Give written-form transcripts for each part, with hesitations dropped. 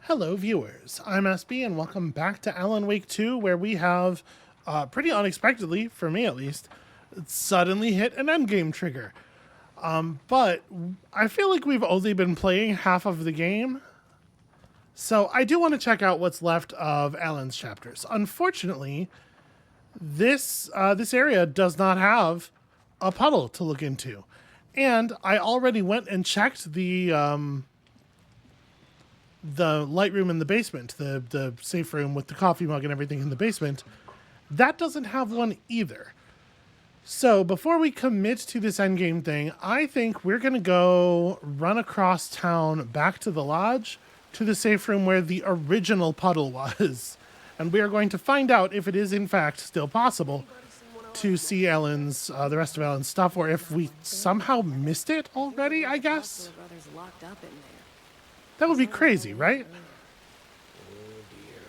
Hello, viewers. I'm SB, and welcome back to Alan Wake 2, where we have, pretty unexpectedly, for me at least, suddenly hit an endgame trigger. But I feel like we've only been playing half of the game, so I do want to check out what's left of Alan's chapters. Unfortunately, this area does not have a puddle to look into, and I already went and checked the light room in the basement, the safe room with the coffee mug and everything in the basement. That doesn't have one either. So before we commit to this endgame thing, I think we're going to go run across town back to the lodge, to the safe room where the original puddle was. And we are going to find out if it is in fact still possible to see the rest of Ellen's stuff, or if we somehow missed it already, I guess. That would be crazy, right? Oh dear.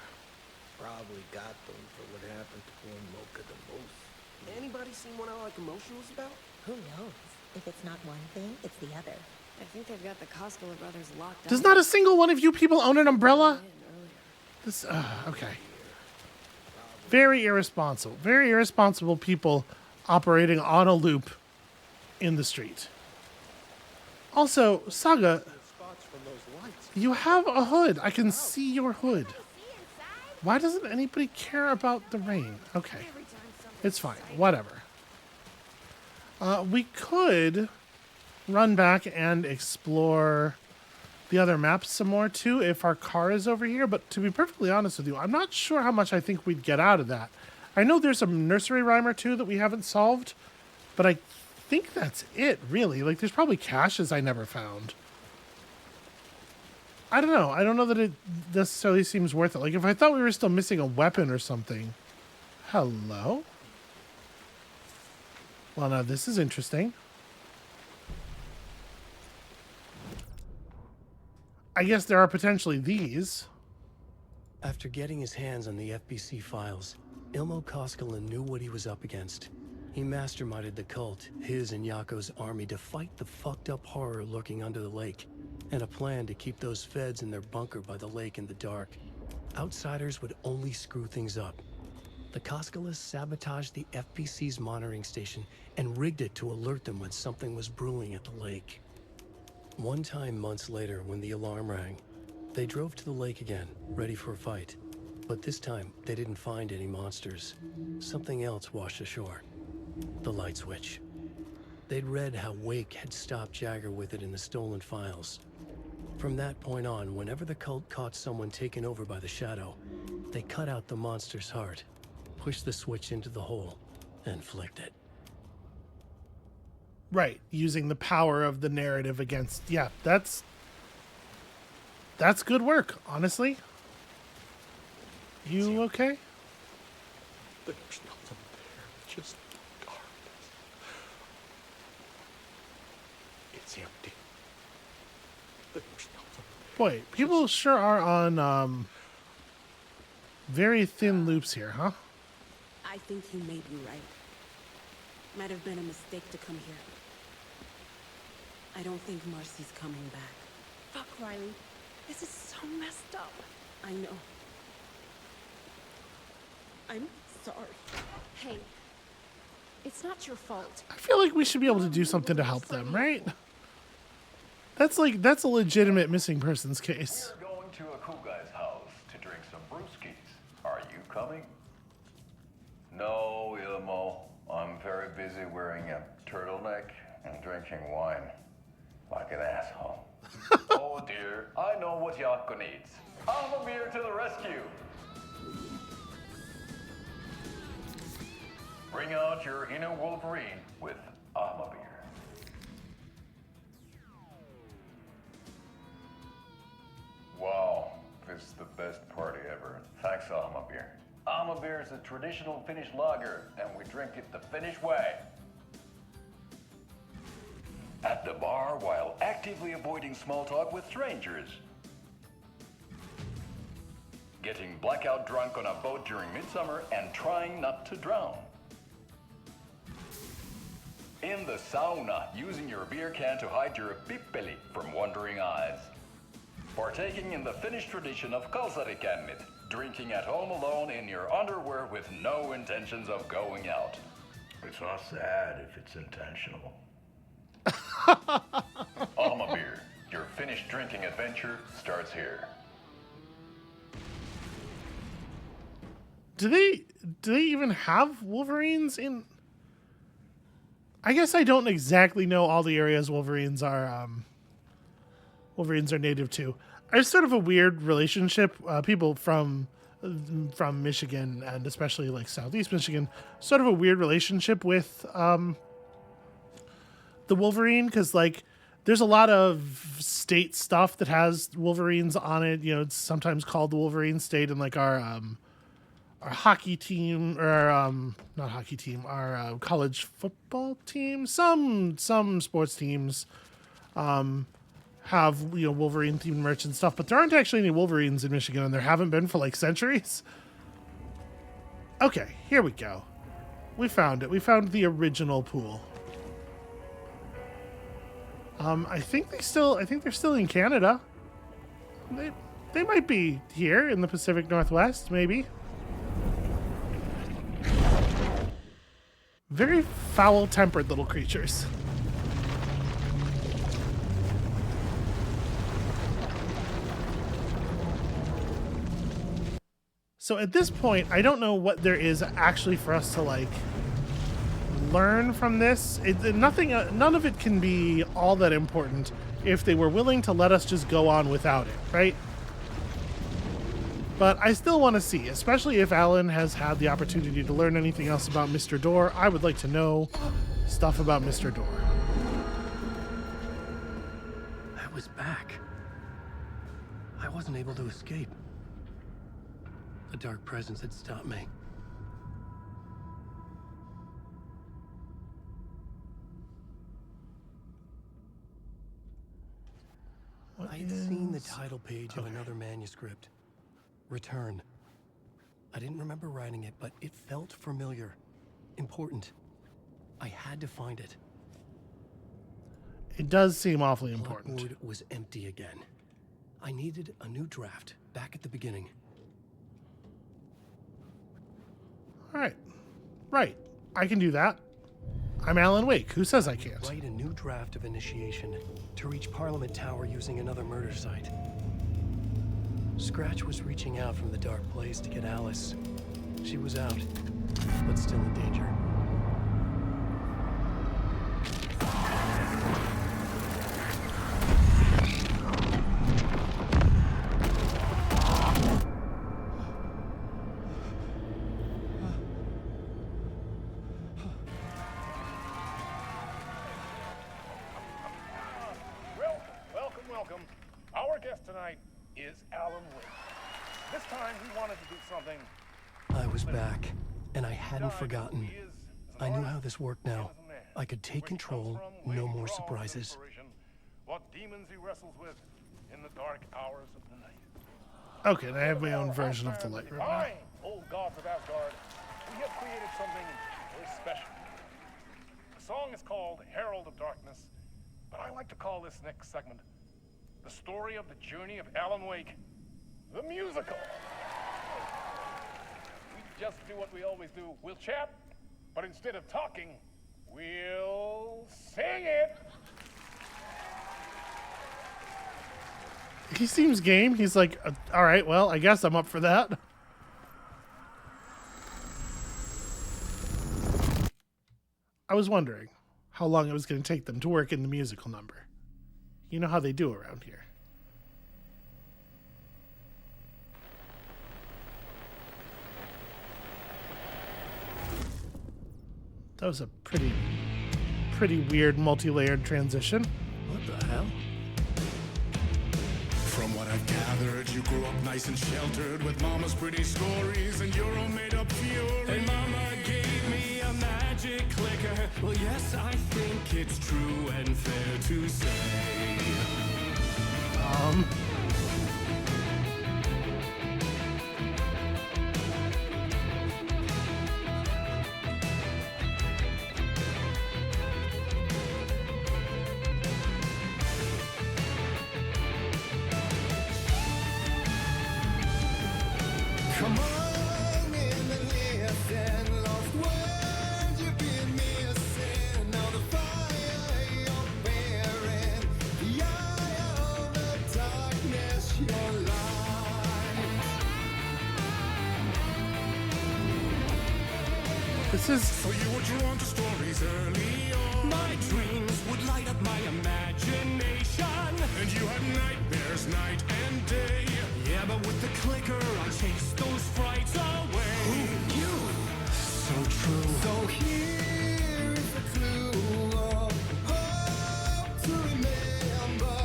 Probably got them for what happened to poor Mocha the most. Anybody seen what I like emotionals about? Who knows? If it's not one thing, it's the other. I think they've got the Koskela brothers locked up. Does not a single one of you people own an umbrella? This, okay. Very irresponsible. Very irresponsible people operating on a loop in the street. Also, Saga, you have a hood. I can see your hood. Why doesn't anybody care about the rain? Okay. It's fine. Whatever. We could run back and explore the other maps some more too if our car is over here, but to be perfectly honest with you, I'm not sure how much I think we'd get out of that. I know there's a nursery rhyme or two that we haven't solved, but I think that's it, really. Like, there's probably caches I never found. I don't know. I don't know that it necessarily seems worth it. Like, if I thought we were still missing a weapon or something. Hello? Well, now this is interesting. I guess there are potentially these. After getting his hands on the FBC files, Ilmo Koskela knew what he was up against. He masterminded the cult, his and Yako's army, to fight the fucked up horror lurking under the lake, and a plan to keep those feds in their bunker by the lake in the dark. Outsiders would only screw things up. The Koskelas sabotaged the FBC's monitoring station and rigged it to alert them when something was brewing at the lake. One time months later, when the alarm rang, they drove to the lake again, ready for a fight. But this time, they didn't find any monsters. Something else washed ashore. The light switch. They'd read how Wake had stopped Jagger with it in the stolen files. From that point on, whenever the cult caught someone taken over by the Shadow, they cut out the monster's heart, pushed the switch into the hole, and flicked it. Right, using the power of the narrative against... Yeah, that's good work, honestly. You okay? There's nothing there. Just garbage. It's empty. There's nothing there. Boy, people sure are on very thin loops here, huh? I think he may be right. Might have been a mistake to come here. I don't think Marcy's coming back. Fuck, Riley. This is so messed up. I know. I'm sorry. Hey, it's not your fault. I feel like we should be able to do something to help them, right? That's a legitimate missing persons case. We're going to a cool guy's house to drink some brewskis. Are you coming? No, Ilmo. I'm very busy wearing a turtleneck and drinking wine. Like an asshole. Oh dear, I know what Yako needs. I'm a beer to the rescue. Bring out your inner Wolverine with Beer. Wow, this is the best party ever. Thanks, Beer. Beer is a traditional Finnish lager, and we drink it the Finnish way. At the bar while actively avoiding small talk with strangers. Getting blackout drunk on a boat during midsummer and trying not to drown. In the sauna, using your beer can to hide your pippeli from wandering eyes. partaking in the Finnish tradition of kalsarikännit, drinking at home alone in your underwear with no intentions of going out. It's not sad if it's intentional. Alma Beer, your Finnish drinking adventure starts here. Do they even have Wolverines in? I guess I don't exactly know all the areas Wolverines are native to. There's sort of a weird relationship. People from Michigan and especially like Southeast Michigan, sort of a weird relationship with the Wolverine, because like there's a lot of state stuff that has Wolverines on it. You know, it's sometimes called the Wolverine State, and like our hockey team, or not hockey team, our college football team, some sports teams have, you know, Wolverine themed merch and stuff, but there aren't actually any Wolverines in Michigan, and there haven't been for like centuries. Okay, here we go. We found it. We found the original pool. I think they're still in Canada. They might be here in the Pacific Northwest, maybe. Very foul-tempered little creatures. So at this point, I don't know what there is actually for us to like learn from this. None of it can be all that important if they were willing to let us just go on without it, right? But I still want to see, especially if Alan has had the opportunity to learn anything else about Mr. Door. I would like to know stuff about Mr. Door. I was back. I wasn't able to escape. A dark presence had stopped me. I had seen the title page of another manuscript. Return. I didn't remember writing it, but it felt familiar. Important. I had to find it. It does seem awfully important. Blackboard was empty again. I needed a new draft, back at the beginning. All right. Right. I can do that. I'm Alan Wake. Who says I can't? Write a new draft of initiation to reach Parliament Tower using another murder site. Scratch was reaching out from the dark place to get Alice. She was out, but still in danger. Welcome. Our guest tonight is Alan Wake. This time he wanted to do something. I was back, and I hadn't forgotten. I knew how this worked now. I could take control, no more surprises. What demons he wrestles with in the dark hours of the night. Okay, and I have my own version of the light ribbon. Fine, old gods of Asgard, we have created something very special. The song is called Herald of Darkness, but I like to call this next segment the story of the journey of Alan Wake, the musical. We just do what we always do. We'll chat, but instead of talking, we'll sing it. He seems game. He's like, all right, well, I guess I'm up for that. I was wondering how long it was going to take them to work in the musical number. You know how they do around here. That was a pretty weird multi-layered transition. What the hell? From what I've gathered, you grew up nice and sheltered with mama's pretty stories and your own made-up fury. And mama gave me a magic clicker. Well, yes, I think it's true and fair to say. Come on in and listen, lost words you've been missing. Now the fire you're bearing, the eye of the darkness, your light. This is So you were drawn to stories early on. My dreams would light up my imagination. And you had nightmares night and day. Yeah, but with the clicker, I chased those frights away. Who knew? So true. So here is a clue of hope to remember.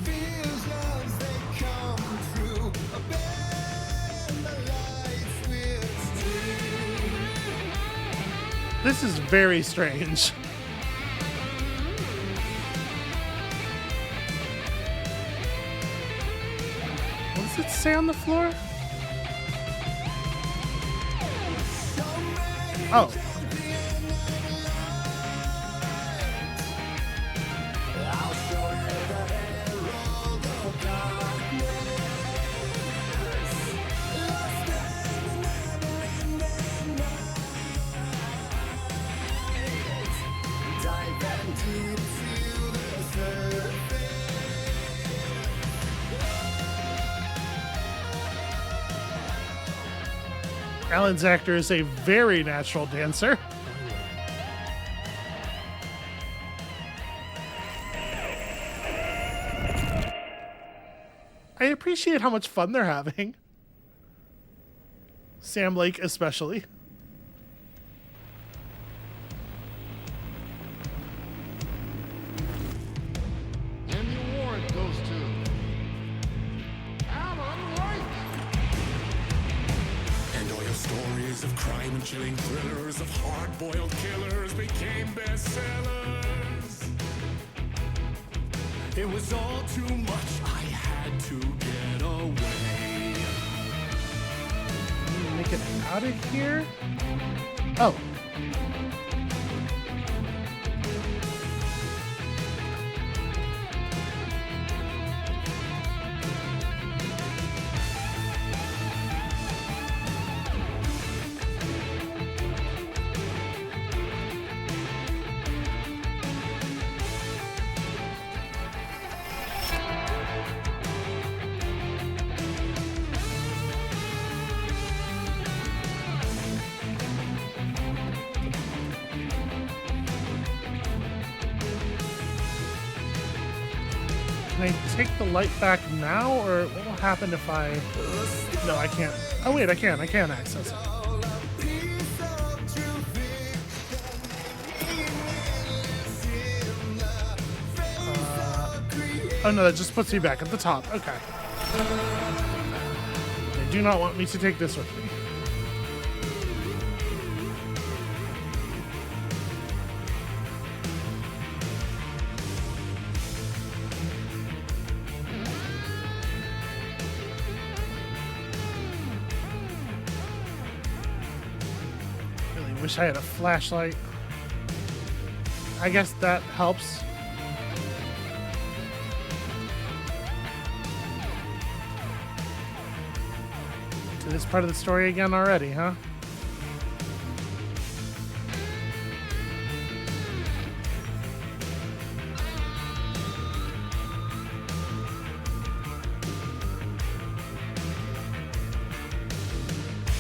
Visions, they come true. Bend the lights with steel. this is very strange. What does it say on the floor? Oh. Alan Zachter is a very natural dancer. I appreciate how much fun they're having. Sam Lake especially. And you warrant those two. Alan Wake! And all your stories of crime and chilling thrillers of hard-boiled killers became bestsellers. It was all too much. I had to get away. Make it out of here. Oh. Can I take the light back now, or what will happen if I... No, I can't. Oh, wait, I can. I can access it. Oh, no, that just puts me back at the top. Okay. They do not want me to take this with me. Wish I had a flashlight. I guess that helps. To this part of the story again already, huh?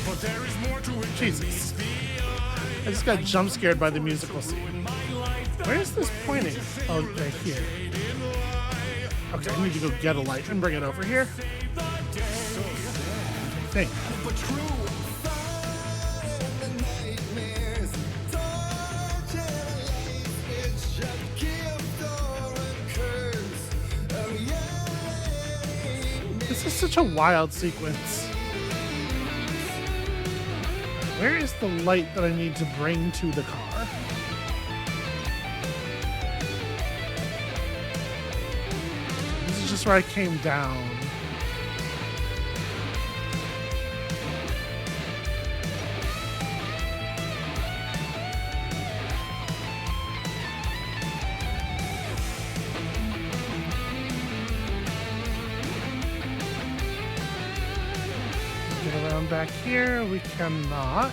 But there is more to it. Jesus. I just got jump scared by the musical scene. Where is this pointing? Oh, right here. Okay, I need to go get a light and bring it over here. Thank you. This is such a wild sequence. Where is the light that I need to bring to the car? This is just where I came down. Get around back here. We cannot.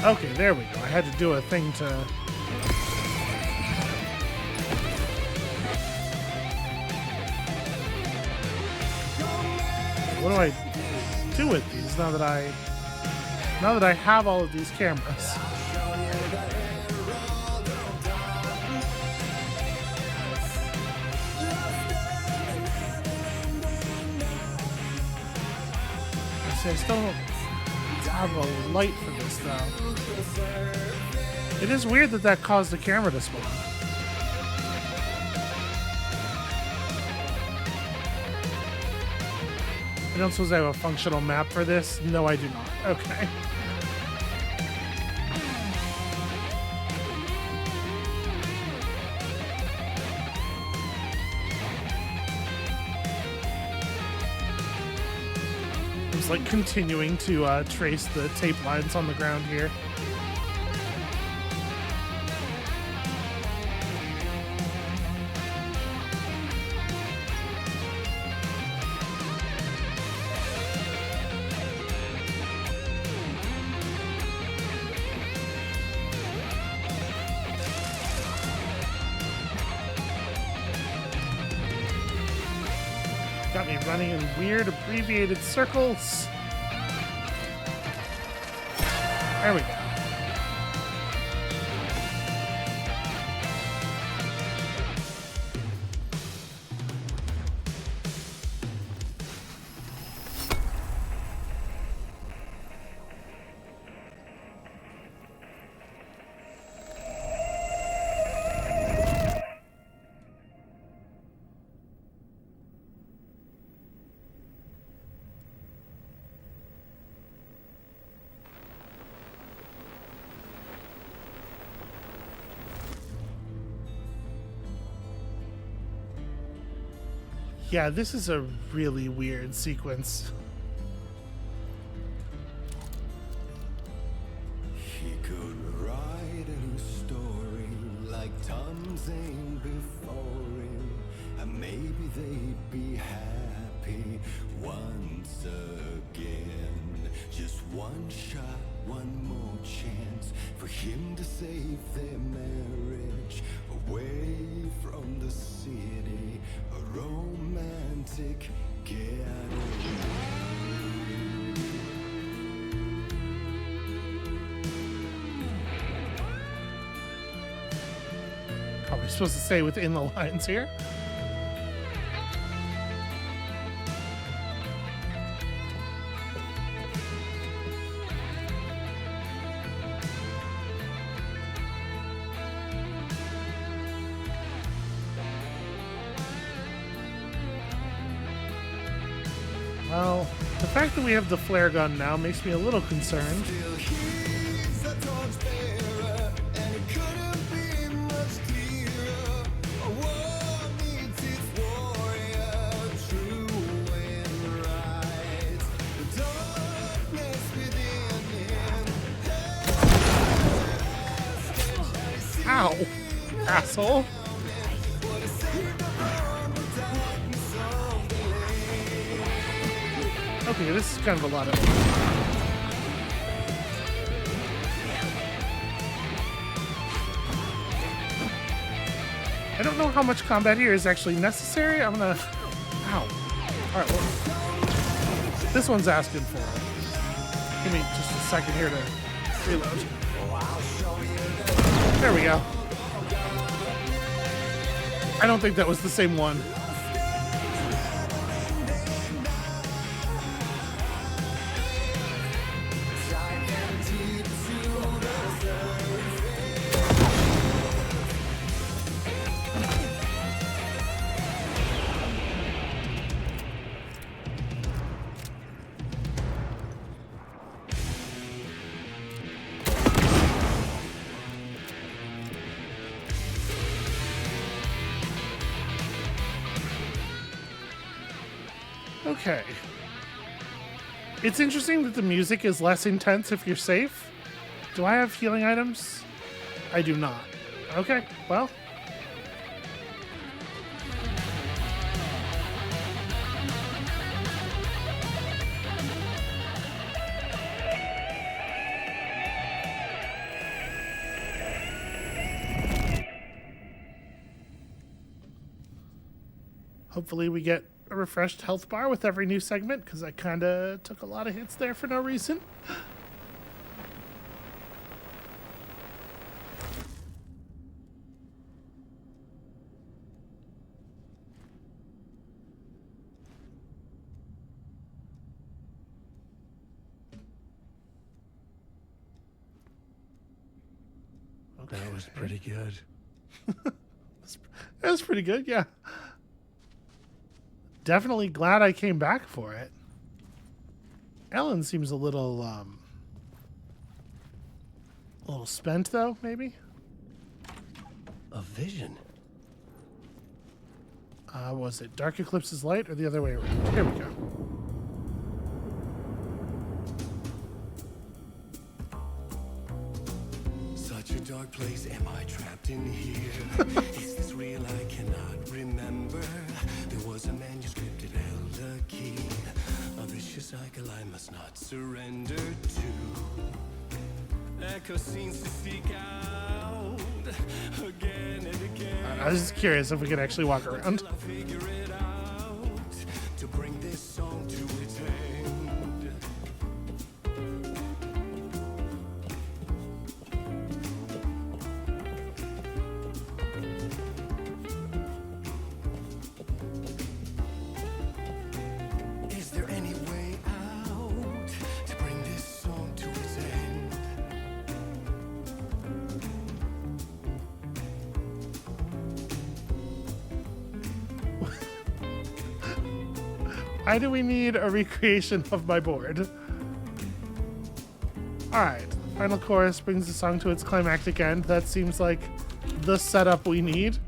Okay, there we go. I had to do a thing to... What do I do with these now that I have all of these cameras? I still don't have a light for this though. It is weird that that caused the camera to spawn. I don't suppose I have a functional map for this? No, I do not. Okay. It's like continuing to trace the tape lines on the ground here. Got me running in weird abbreviated circles. There we go. Yeah, this is a really weird sequence. He could write a new story like Tom Zane before him, and maybe they'd be happy once again. Just one shot, one more chance for him to save their marriage away from the city. A romantic getaway. Are we supposed to say within the lines here? Well, the fact that we have the flare gun now makes me a little concerned. Ow, asshole. Okay, this is kind of a lot of... I don't know how much combat here is actually necessary. I'm gonna... Ow. Alright, well... This one's asking for it. Give me just a second here to reload. There we go. I don't think that was the same one. Okay. It's interesting that the music is less intense if you're safe. Do I have healing items? I do not. Okay, well. Hopefully we get a refreshed health bar with every new segment, because I kind of took a lot of hits there for no reason. That was pretty good. That was pretty good, yeah. Definitely glad I came back for it. Ellen seems a little spent though, maybe. A vision. Was it Dark Eclipse's light or the other way around? Here we go. Such a dark place, am I trapped in here? Is this real? I cannot remember. There was a manuscript, it held a key. A vicious cycle I must not surrender to. Echo seems to seek out again and again. I was just curious if we could actually walk around. Until I figure it out to bring this song to its end. Is there any way out to bring this song to its end? Why do we need a recreation of my board? Alright, final chorus brings the song to its climactic end. That seems like the setup we need.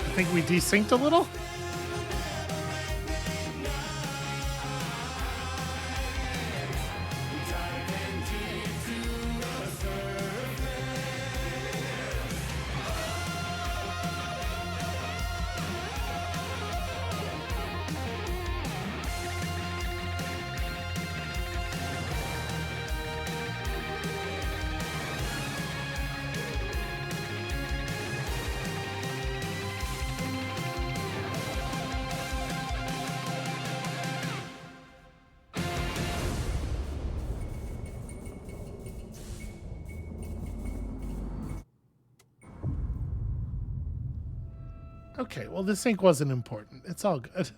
I think we desynced a little. Okay, well, the sync wasn't important. It's all good.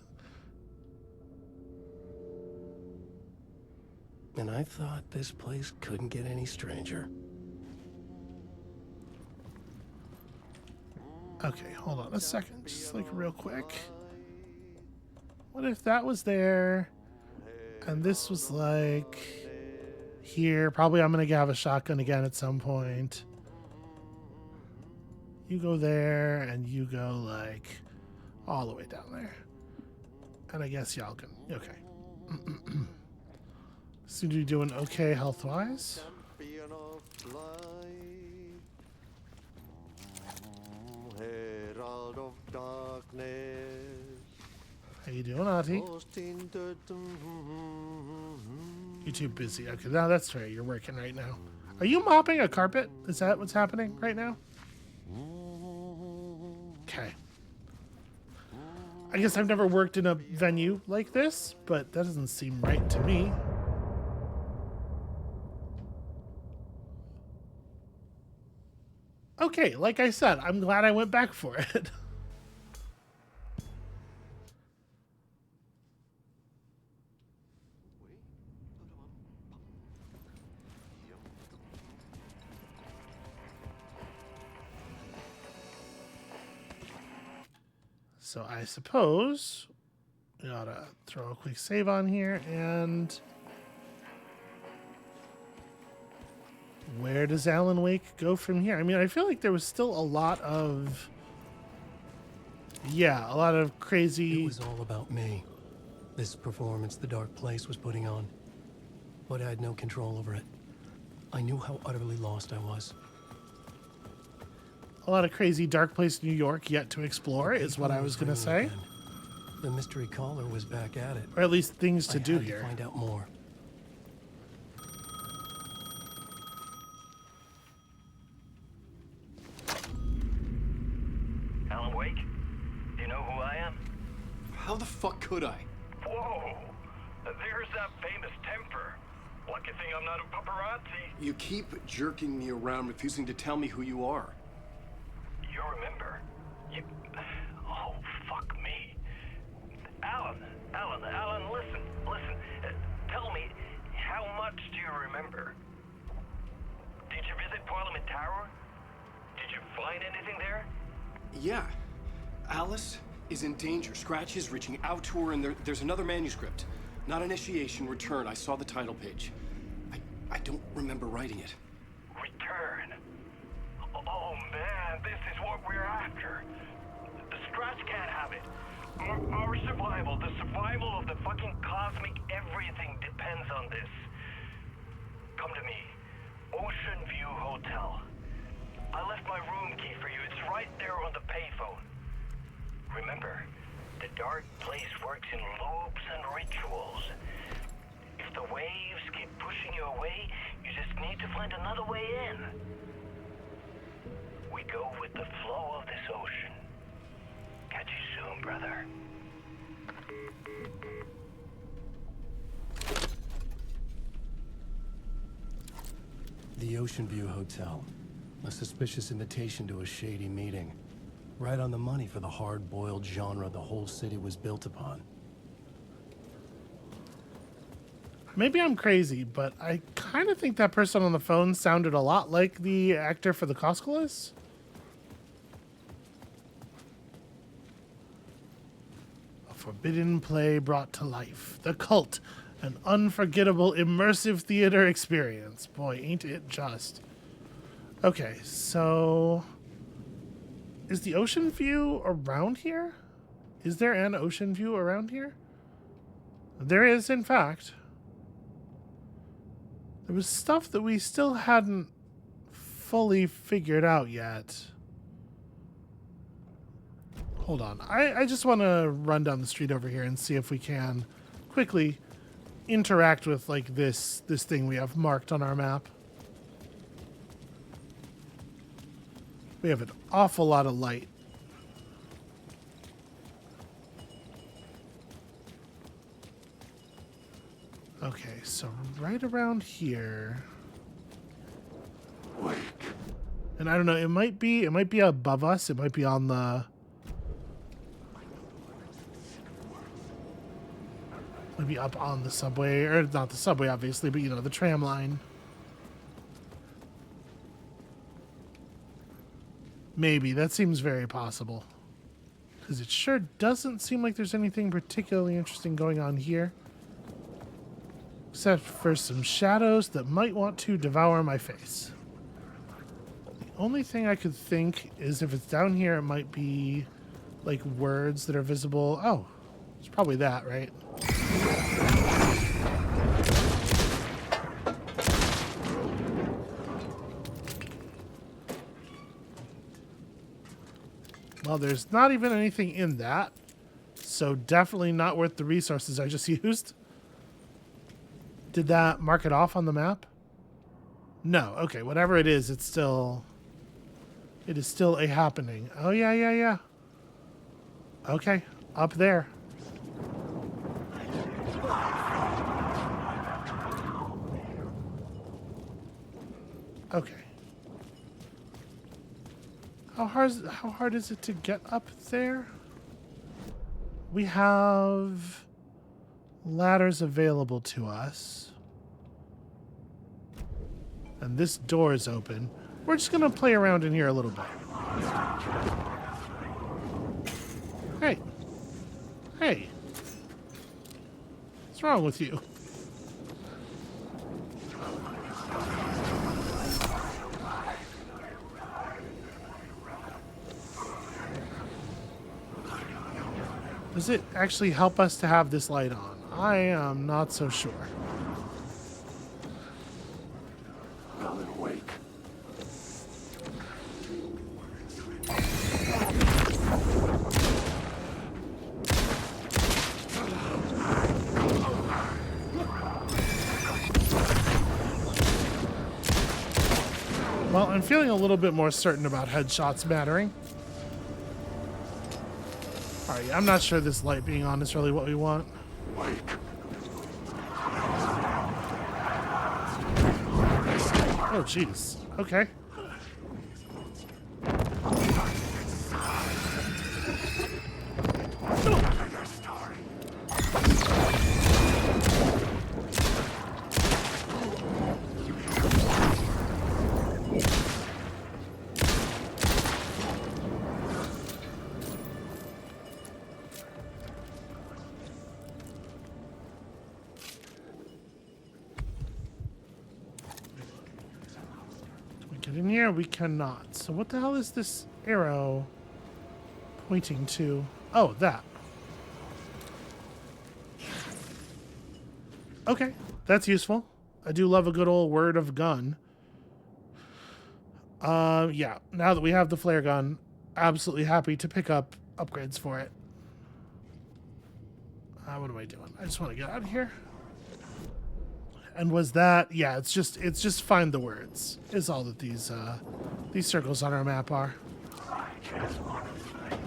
And I thought this place couldn't get any stranger. Okay, hold on a second. Just like real quick. What if that was there and this was like here? Probably I'm going to have a shotgun again at some point. You go there, and you go, like, all the way down there. And I guess y'all can... Okay. Seem to be doing okay health-wise. How you doing, Auntie? You're too busy. Okay, now that's right. You're working right now. Are you mopping a carpet? Is that what's happening right now? Okay. I guess I've never worked in a venue like this, but that doesn't seem right to me. Okay, like I said, I'm glad I went back for it. So I suppose we ought to throw a quick save on here. And where does Alan Wake go from here? I mean, I feel like there was still a lot of... Yeah, a lot of crazy... It was all about me. This performance the Dark Place was putting on. But I had no control over it. I knew how utterly lost I was. A lot of crazy Dark Place New York yet to explore is what I was going to say. Again. The mystery caller was back at it. Or at least things to I do had here. To find out more. Alan Wake? Do you know who I am? How the fuck could I? Whoa! There's that famous temper. Lucky thing I'm not a paparazzi. You keep jerking me around, refusing to tell me who you are. You remember? You... Oh, fuck me. Alan, listen. Tell me, how much do you remember? Did you visit Parliament Tower? Did you find anything there? Yeah. Alice is in danger. Scratch is reaching out to her, and there's another manuscript. Not initiation, return. I saw the title page. I don't remember writing it. Return? Oh man, this is what we're after. The Scratch can't have it. Our survival, the survival of the fucking cosmic everything depends on this. Come to me. Ocean View Hotel. I left my room key for you. It's right there on the payphone. Remember, the Dark Place works in loops and rituals. If the waves keep pushing you away, you just need to find another way in. We go with the flow of this ocean. Catch you soon, brother. The Ocean View Hotel. A suspicious invitation to a shady meeting. Right on the money for the hard-boiled genre the whole city was built upon. Maybe I'm crazy, but I kind of think that person on the phone sounded a lot like the actor for the Cosculus. A forbidden play brought to life. The Cult. An unforgettable, immersive theater experience. Boy, ain't it just. Okay, so... Is the Ocean View around here? Is there an Ocean View around here? There is, in fact. There was stuff that we still hadn't fully figured out yet. Hold on. I just want to run down the street over here and see if we can quickly interact with like this thing we have marked on our map. We have an awful lot of light. Okay, so right around here. And I don't know, it might be above us, it might be on the maybe up on the subway, or not the subway obviously, but you know, the tram line. Maybe, that seems very possible. Because it sure doesn't seem like there's anything particularly interesting going on here. Except for some shadows that might want to devour my face. The only thing I could think is if it's down here, it might be like words that are visible. Oh, it's probably that, right? Well, there's not even anything in that, so definitely not worth the resources I just used. Did that mark it off on the map? No. Okay, whatever it is still a happening. Oh, yeah. Okay, up there. Okay. How hard is it to get up there? We have ladders available to us. And this door is open. We're just going to play around in here a little bit. Hey. Hey. What's wrong with you? Does it actually help us to have this light on? I am not so sure. Come and wake. Well, I'm feeling a little bit more certain about headshots mattering. Alright, I'm not sure this light being on is really what we want. Wake. Oh, jeez. Okay. Get in here? We cannot. So what the hell is this arrow pointing to? Oh, that. Okay, that's useful. I do love a good old word of gun. Yeah, now that we have the flare gun, absolutely happy to pick up upgrades for it. What am I doing? I just want to get out of here. And was that? Yeah, it's just find the words is all that these circles on our map are. I just want to say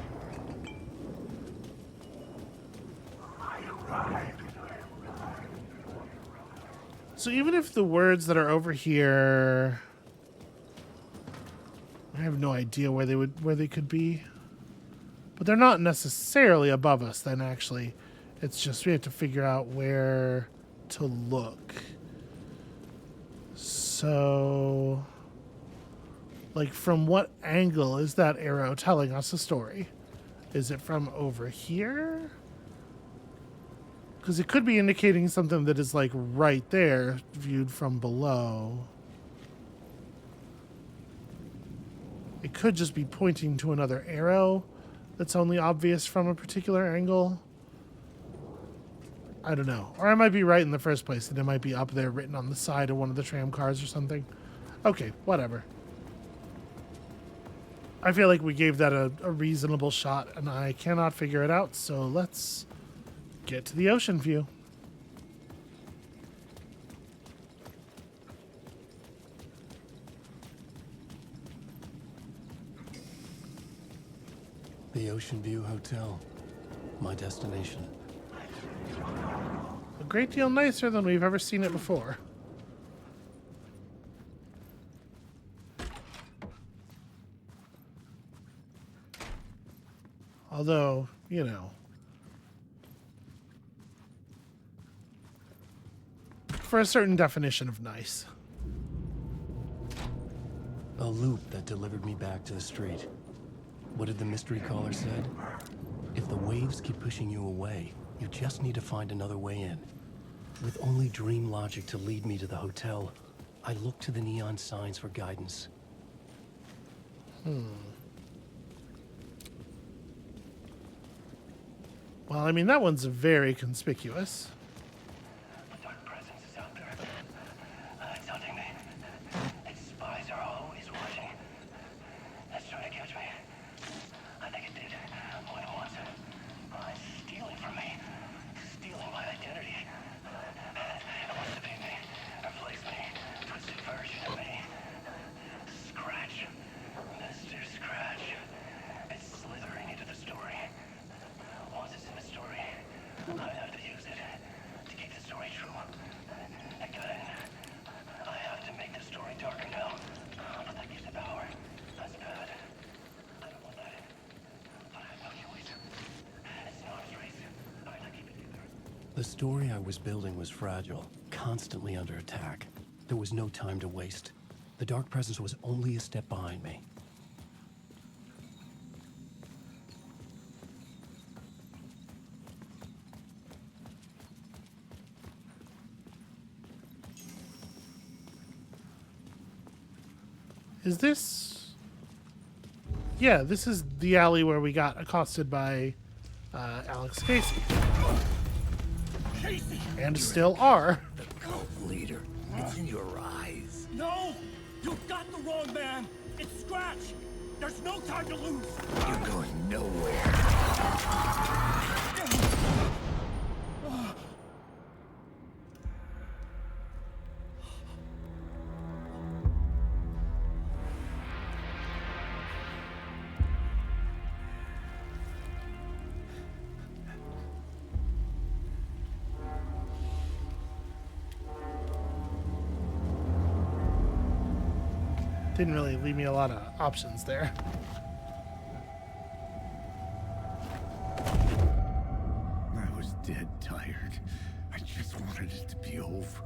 I arrived. So even if the words that are over here, I have no idea where they could be, but they're not necessarily above us. Then actually, it's just we have to figure out where to look. So, like, from what angle is that arrow telling us a story? Is it from over here? Because it could be indicating something that is, like, right there, viewed from below. It could just be pointing to another arrow that's only obvious from a particular angle. I don't know. Or I might be right in the first place, and it might be up there written on the side of one of the tram cars or something. Okay, whatever. I feel like we gave that a reasonable shot, and I cannot figure it out, so let's get to the ocean view. The Ocean View Hotel. My destination. A great deal nicer than we've ever seen it before. Although, you know, for a certain definition of nice. A loop that delivered me back to the street. What did the mystery caller said? If the waves keep pushing you away, you just need to find another way in. With only dream logic to lead me to the hotel, I look to the neon signs for guidance. Well, I mean, that one's very conspicuous. A dark presence is out there. It's hunting me. Its spies are always watching. It's trying to catch me. I think it did more than once. It's stealing from me. Stealing my identity. It wants to be me. Replace me. Twisted version of me. Scratch. Mr. Scratch. It's slithering into the story. Once it's in the story, I have to use it to keep the story true. I got it. I have to make the story darker now. But that gives it power. That's bad. I don't want that. But I have no choice. It's not a race. All right, I keep it together. The story I was building was fragile, constantly under attack. There was no time to waste. The dark presence was only a step behind me. Is this... Yeah, this is the alley where we got accosted by Alex Casey. Casey! And still are. The cult leader. It's in your eyes. No! You've got the wrong man! It's Scratch! There's no time to lose! You're going nowhere. Didn't really leave me a lot of options there. I was dead tired. I just wanted it to be over.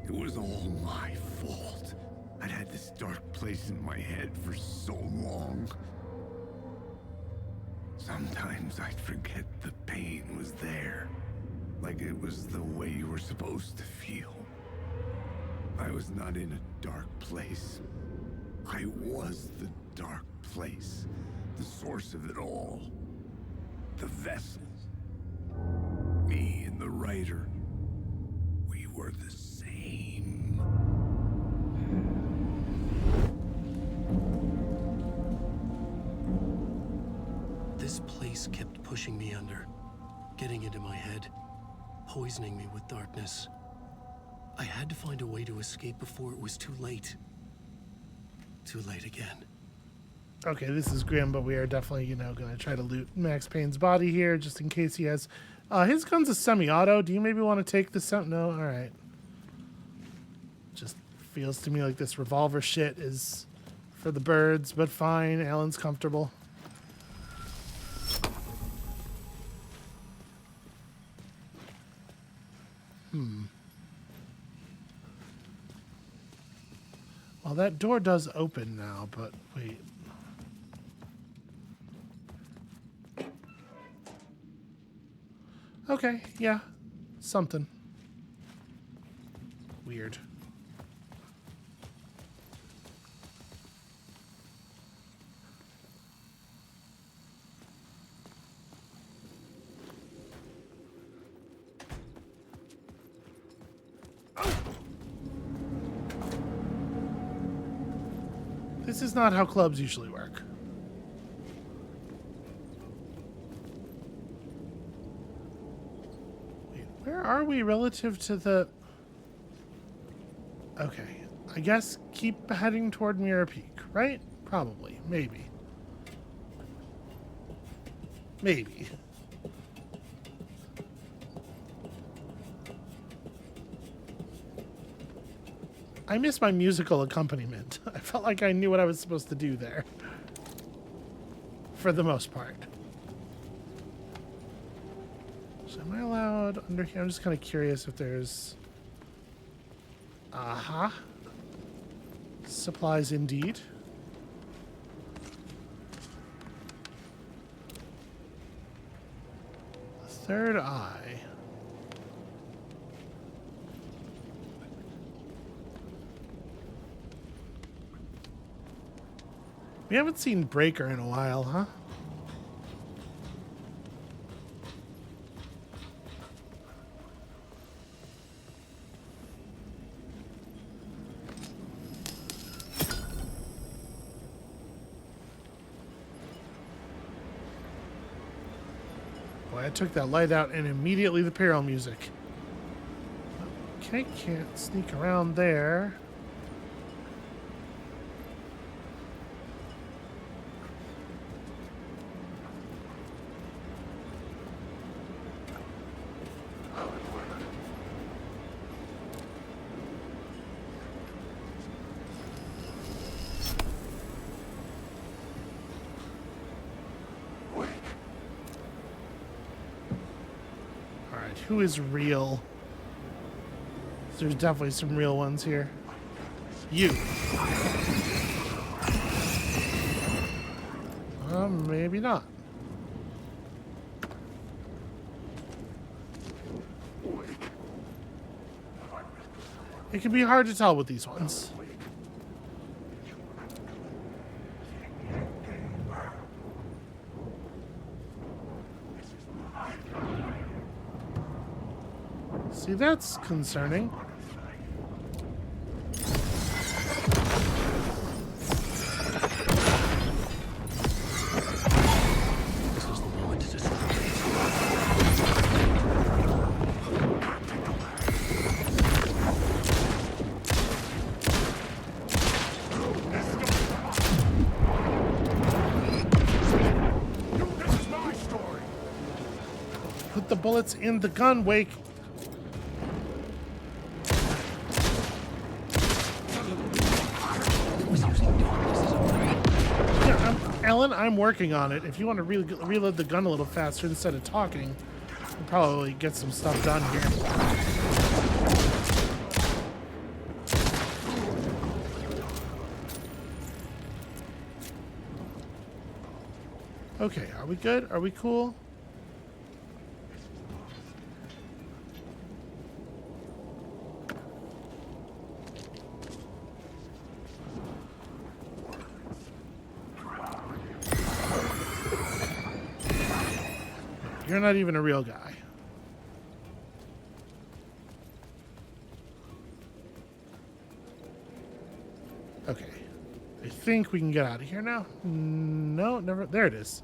It was all my fault. I'd had this dark place in my head for so long. Sometimes I'd forget the pain was there. Like it was the way you were supposed to feel. I was not in a dark place. I was the dark place. The source of it all. The vessel. Me and the writer. We were the same. This place kept pushing me under, getting into my head, poisoning me with darkness. I had to find a way to escape before it was too late. Too late again. Okay, this is grim, but we are definitely, going to try to loot Max Payne's body here, just in case he has... his gun's a semi-auto. Do you maybe want to take this out? No? Alright. Just feels to me like this revolver shit is for the birds, but fine. Alan's comfortable. Well, that door does open now, but wait. Okay, yeah. Something. Weird. This is not how clubs usually work. Wait, where are we relative to the... Okay, I guess keep heading toward Mirror Peak, right? Probably, maybe. Maybe. I miss my musical accompaniment. I felt like I knew what I was supposed to do there. For the most part. So am I allowed under here? I'm just kind of curious if there's... Aha. Supplies indeed. The third eye. We haven't seen Breaker in a while, huh? Boy, I took that light out and immediately the peril music. Okay, can't sneak around there. Who is real? There's definitely some real ones here. You. Maybe not. It can be hard to tell with these ones. See, that's concerning. This is the moment to destroy it. This is my story. Put the bullets in the gun, Wake. Ellen, I'm working on it. If you want to reload the gun a little faster instead of talking, we'll probably get some stuff done here. Okay, are we good? Are we cool? You're not even a real guy. Okay. I think we can get out of here now. No, never. There it is.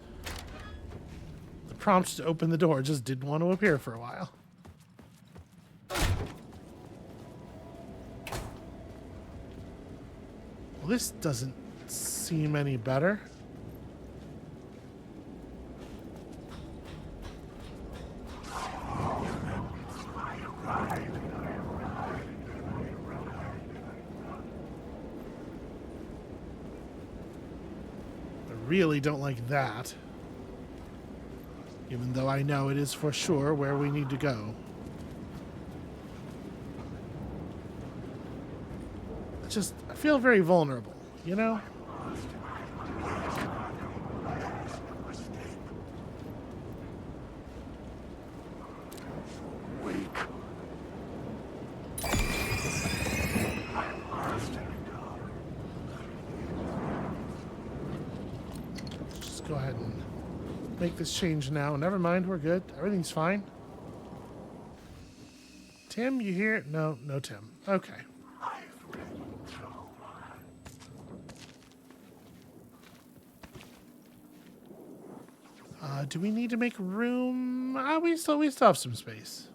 The prompt to open the door just didn't want to appear for a while. Well, this doesn't seem any better. Really don't like that, even though I know it is for sure where we need to go. I feel very vulnerable, you know? Go ahead and make this change now. Never mind, we're good. Everything's fine. Tim, you here? No, no Tim. Okay. Do we need to make room? We still have some space.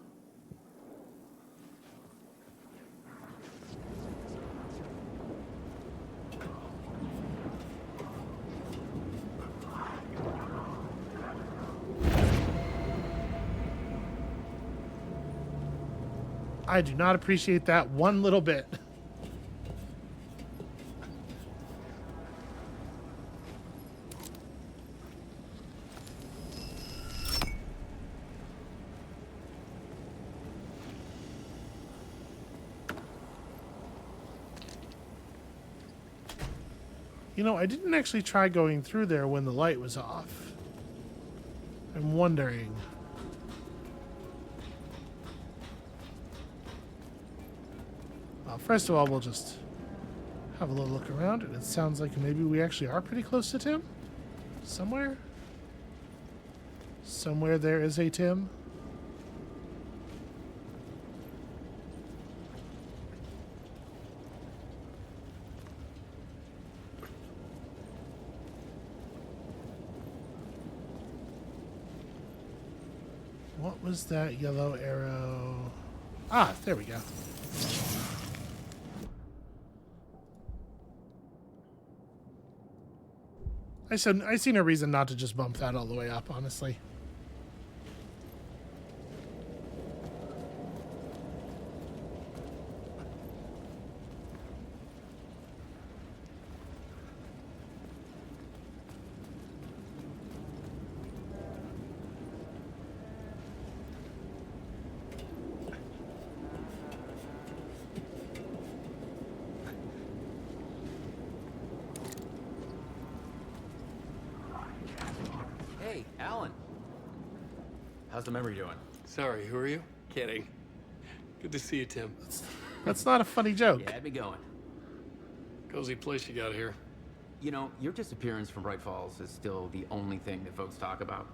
I do not appreciate that one little bit. You know, I didn't actually try going through there when the light was off. I'm wondering. Well, first of all, we'll just have a little look around, and it sounds like maybe we actually are pretty close to Tim. Somewhere? Somewhere there is a Tim. What was that yellow arrow? Ah, there we go. I see no reason not to just bump that all the way up, honestly. Hey, Alan. How's the memory doing? Sorry, who are you? Kidding. Good to see you, Tim. That's not a funny joke. You had me going. Cozy place you got here. You know, your disappearance from Bright Falls is still the only thing that folks talk about.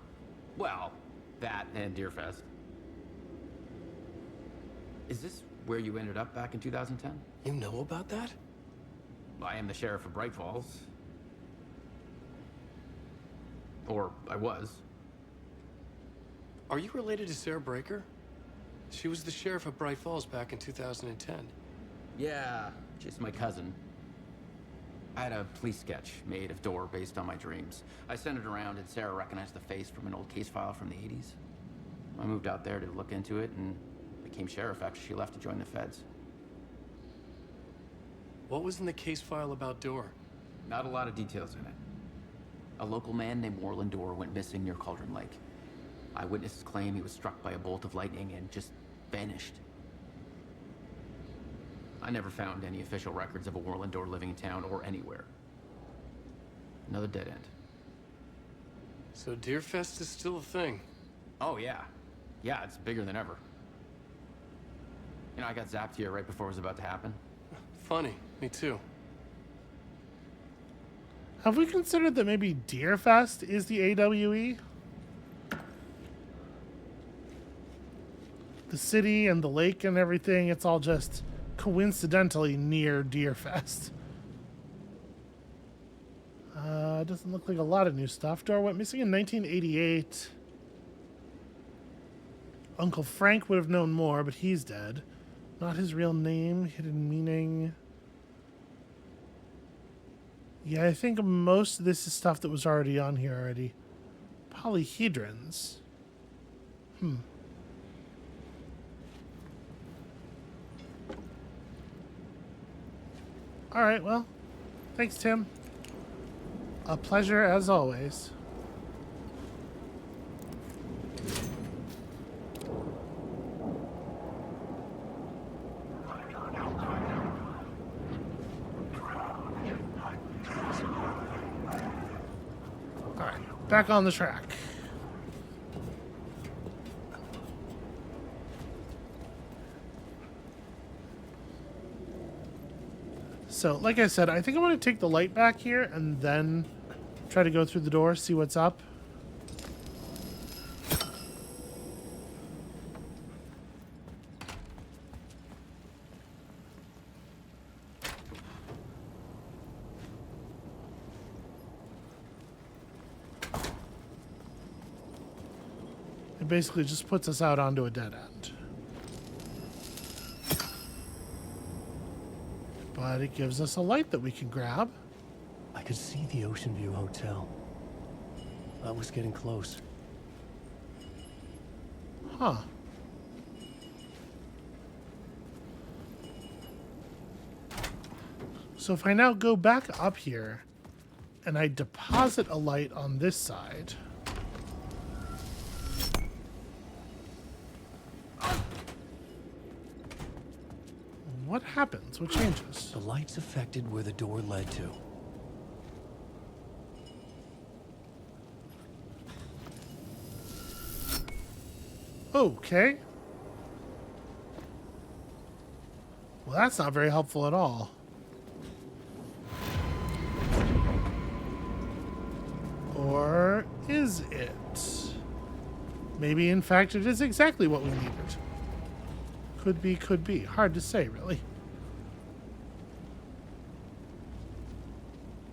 Well, that and Deerfest. Is this where you ended up back in 2010? You know about that? I am the sheriff of Bright Falls. Or I was. Are you related to Sarah Breaker? She was the sheriff of Bright Falls back in 2010. Yeah, she's my cousin. I had a police sketch made of Door based on my dreams. I sent it around and Sarah recognized the face from an old case file from the 80s. I moved out there to look into it and became sheriff after she left to join the feds. What was in the case file about Door? Not a lot of details in it. A local man named Warland Door went missing near Cauldron Lake. Eyewitnesses claim he was struck by a bolt of lightning and just vanished. I never found any official records of a Warland Door living in town or anywhere. Another dead end. So Deerfest is still a thing? Oh, yeah. Yeah, it's bigger than ever. You know, I got zapped here right before it was about to happen. Funny, me too. Have we considered that maybe Deerfest is the AWE? The city and the lake and everything, it's all just coincidentally near Deerfest. Doesn't look like a lot of new stuff. Door went missing in 1988. Uncle Frank would have known more, but he's dead. Not his real name, hidden meaning. Yeah, I think most of this is stuff that was already on here already. Polyhedrons. Alright, well, thanks, Tim. A pleasure as always. Alright, back on the track. So, like I said, I think I want to take the light back here and then try to go through the door, see what's up. It basically just puts us out onto a dead end. But it gives us a light that we can grab. I could see the Ocean View Hotel. I was getting close. Huh. So if I now go back up here and I deposit a light on this side. What happens? What changes? The light's affected where the door led to. Okay. Well, that's not very helpful at all. Or is it? Maybe, in fact, it is exactly what we needed. Could be, could be. Hard to say, really.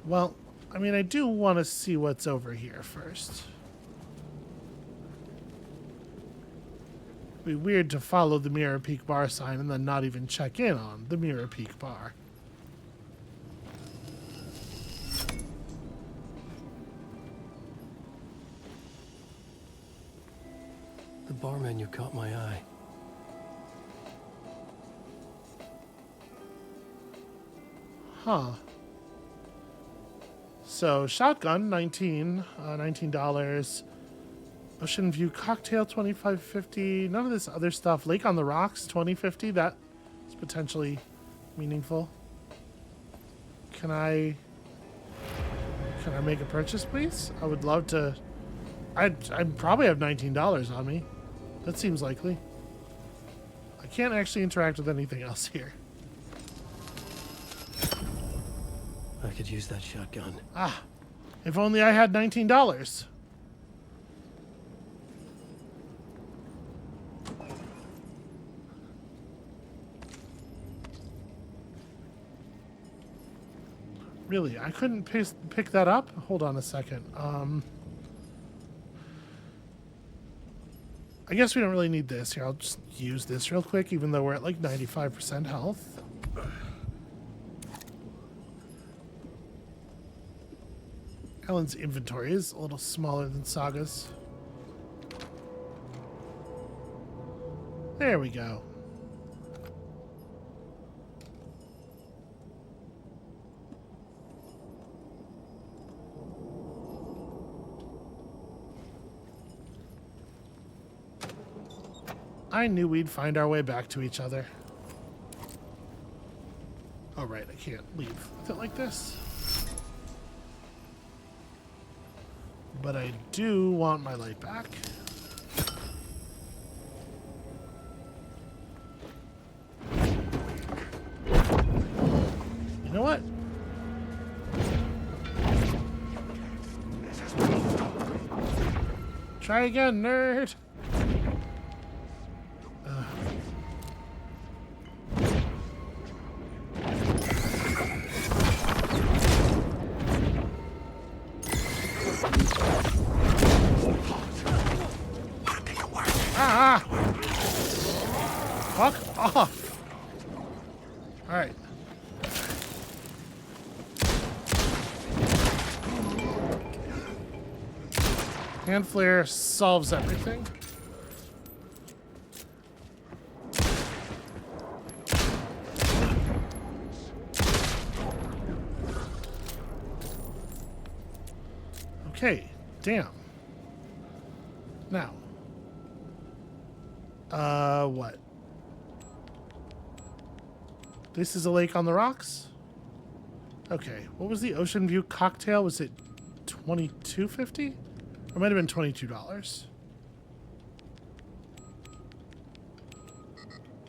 Well, I mean, I do want to see what's over here first. It'd be weird to follow the Mirror Peak bar sign and then not even check in on the Mirror Peak bar. The bar menu caught my eye. Huh. So, shotgun, $19. Ocean View cocktail, $25.50. None of this other stuff. Lake on the Rocks, $20.50. That is potentially meaningful. Can I make a purchase, please? I would love to. I'd probably have $19 on me. That seems likely. I can't actually interact with anything else here. I could use that shotgun. Ah, if only I had $19. Really, I couldn't pick that up? Hold on a second. I guess we don't really need this. Here, I'll just use this real quick, even though we're at like 95% health. Ellen's inventory is a little smaller than Saga's. There we go. I knew we'd find our way back to each other. Oh, right, I can't leave with it like this. But I do want my light back. You know what? Try again, nerd. Fuck off. All right. Hand flare solves everything. Okay, damn. Now. What? This is a lake on the rocks? Okay, what was the Ocean View cocktail? Was it $22.50? Or might have been $22.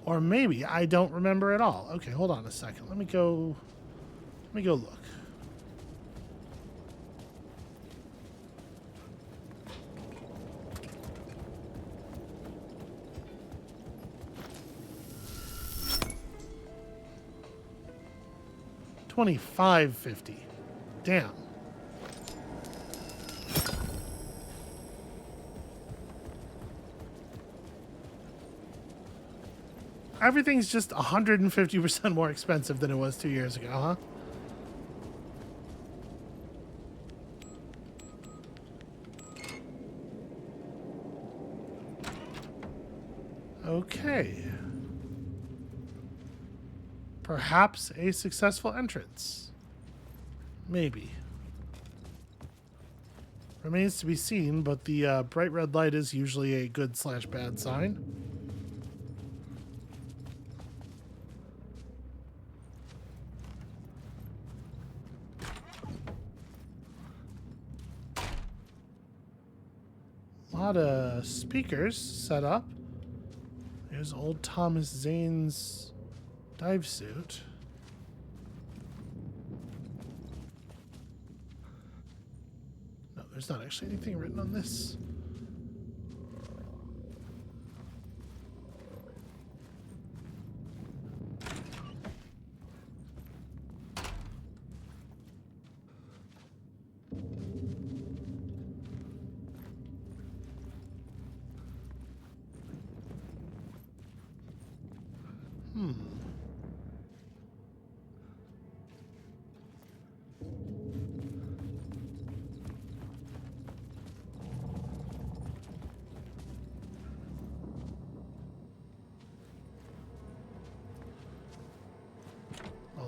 Or maybe I don't remember at all. Okay, hold on a second. Let me go look. $25.50. Damn. Everything's just 150% more expensive than it was 2 years ago, huh? Okay. Perhaps a successful entrance. Maybe. Remains to be seen, but the bright red light is usually a good/bad sign. A lot of speakers set up. There's old Thomas Zane's dive suit. No, there's not actually anything written on this.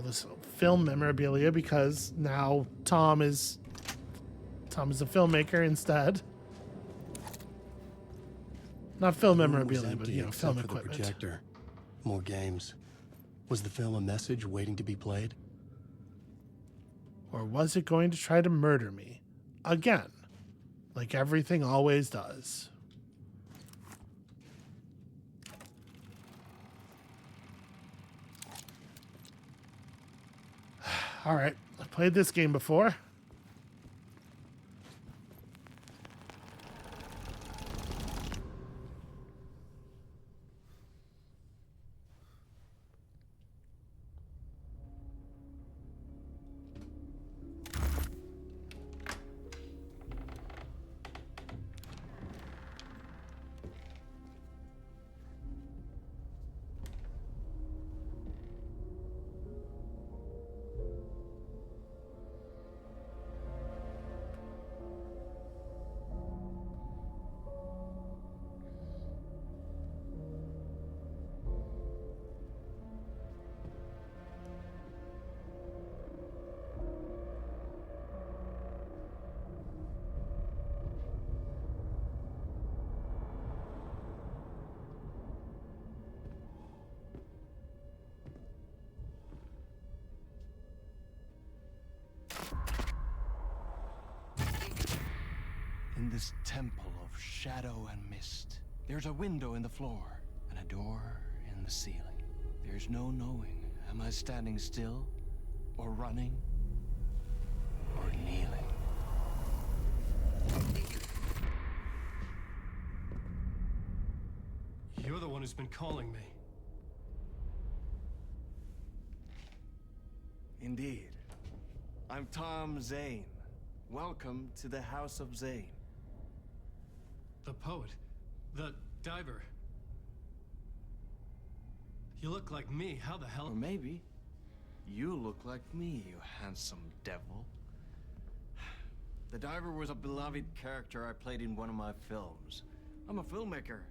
This film memorabilia, because now Tom is a filmmaker instead. Not film memorabilia, but film equipment. The projector. More games. Was the film a message waiting to be played? Or was it going to try to murder me? Again, like everything always does. All right, I've played this game before. In this temple of shadow and mist, there's a window in the floor and a door in the ceiling. There's no knowing, am I standing still, or running, or kneeling? You're the one who's been calling me. Indeed. I'm Tom Zane. Welcome to the House of Zane. The poet. The diver. You look like me. How the hell? Or maybe you look like me, you handsome devil. The diver was a beloved character I played in one of my films. I'm a filmmaker,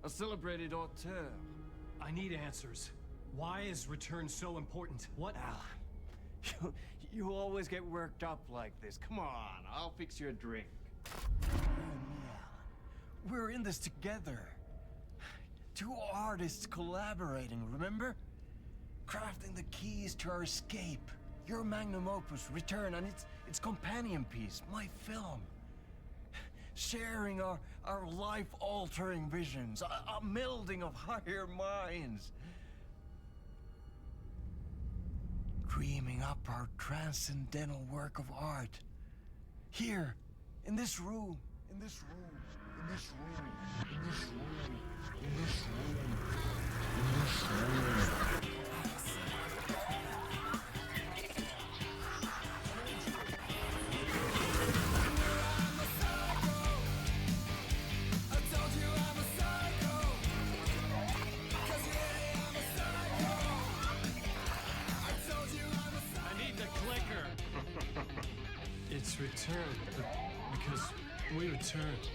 a celebrated auteur. I need answers. Why is Return so important? What? You always get worked up like this. Come on, I'll fix you a drink. We're in this together. Two artists collaborating, remember? Crafting the keys to our escape. Your magnum opus, Return, and its companion piece, my film. Sharing our life-altering visions, a melding of higher minds. Dreaming up our transcendental work of art. Here, in this room, in this room, in this room, in this room, in this room, in this room. It's Return, because we returned.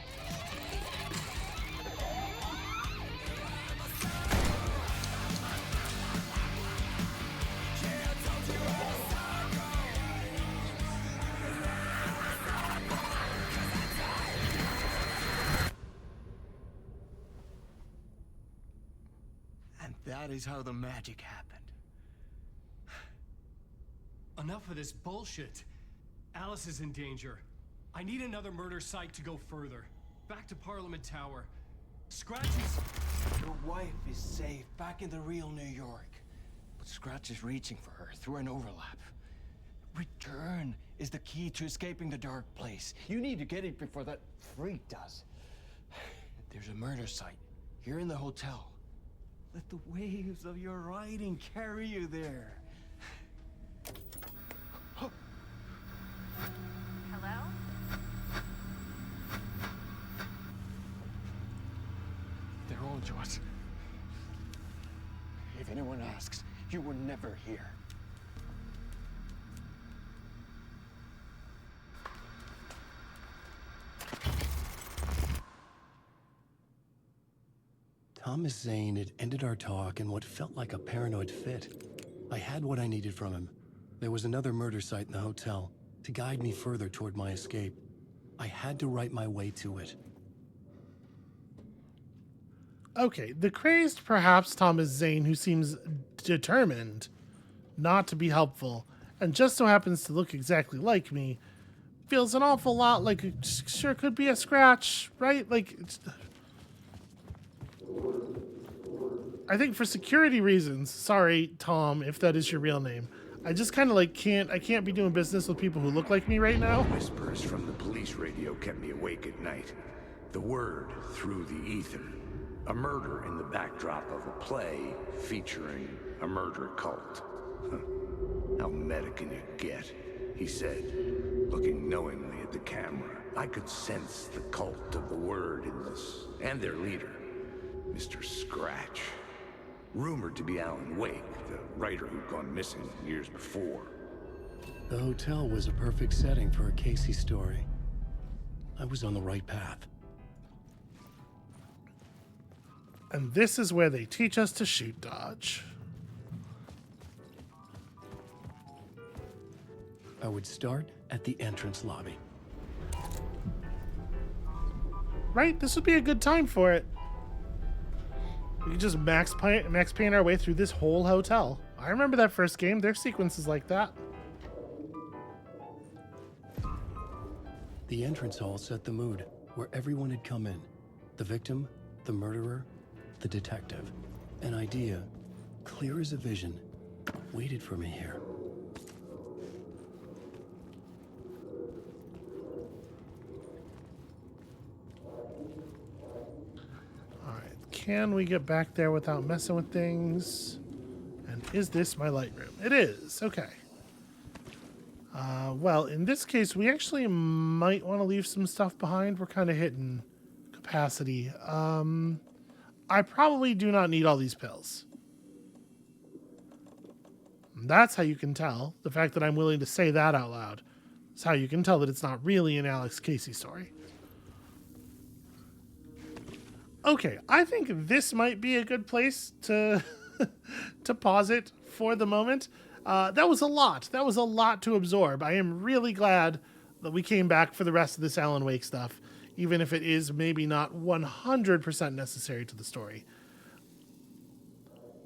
And that is how the magic happened. Enough of this bullshit. Alice is in danger. I need another murder site to go further. Back to Parliament Tower. Scratch is... Your wife is safe, back in the real New York. But Scratch is reaching for her through an overlap. Return is the key to escaping the dark place. You need to get it before that freak does. There's a murder site here in the hotel. Let the waves of your writing carry you there. Hello? They're all yours. If anyone asks, you were never here. Thomas Zane had ended our talk in what felt like a paranoid fit. I had what I needed from him. There was another murder site in the hotel to guide me further toward my escape. I had to write my way to it. Okay, the crazed, perhaps Thomas Zane, who seems determined not to be helpful, and just so happens to look exactly like me, feels an awful lot like it sure could be a Scratch, right? Like, I think for security reasons, sorry, Tom, if that is your real name, I just kind of like I can't be doing business with people who look like me right now. Whispers from the police radio kept me awake at night. The word through the ether. A murder in the backdrop of a play featuring a murder cult. How meta can you get? He said, looking knowingly at the camera. I could sense the cult of the word in this, and their leader, Mr. Scratch. Rumored to be Alan Wake, the writer who'd gone missing years before. The hotel was a perfect setting for a Casey story. I was on the right path. And this is where they teach us to shoot dodge. I would start at the entrance lobby. Right? This would be a good time for it. We could just max paint our way through this whole hotel. I remember that first game. There's sequences like that. The entrance hall set the mood, where everyone had come in. The victim, the murderer, the detective. An idea, clear as a vision, waited for me here. Can we get back there without messing with things? And is this my light room? It is. Okay. Well, in this case, we actually might want to leave some stuff behind. We're kind of hitting capacity. I probably do not need all these pills. That's how you can tell. The fact that I'm willing to say that out loud is how you can tell that it's not really an Alex Casey story. Okay, I think this might be a good place to to pause it for the moment. That was a lot. That was a lot to absorb. I am really glad that we came back for the rest of this Alan Wake stuff, even if it is maybe not 100% necessary to the story.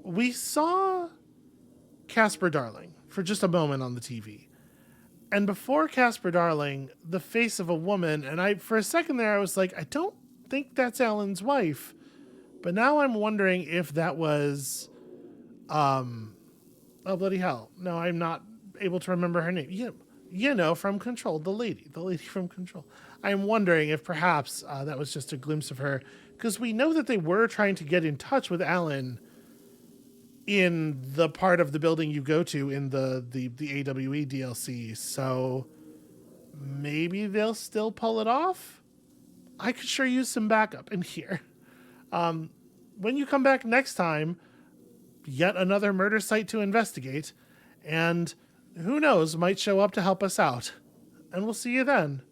We saw Casper Darling for just a moment on the TV. And before Casper Darling, the face of a woman, and for a second there, I was like, I don't think that's Alan's wife, but now I'm wondering if that was oh bloody hell, no, I'm not able to remember her name. You know, from Control, the lady from Control. I'm wondering if perhaps that was just a glimpse of her, because we know that they were trying to get in touch with Alan in the part of the building you go to in the AWE DLC, so maybe they'll still pull it off. I could sure use some backup in here. When you come back next time, yet another murder site to investigate, and who knows, might show up to help us out. And we'll see you then.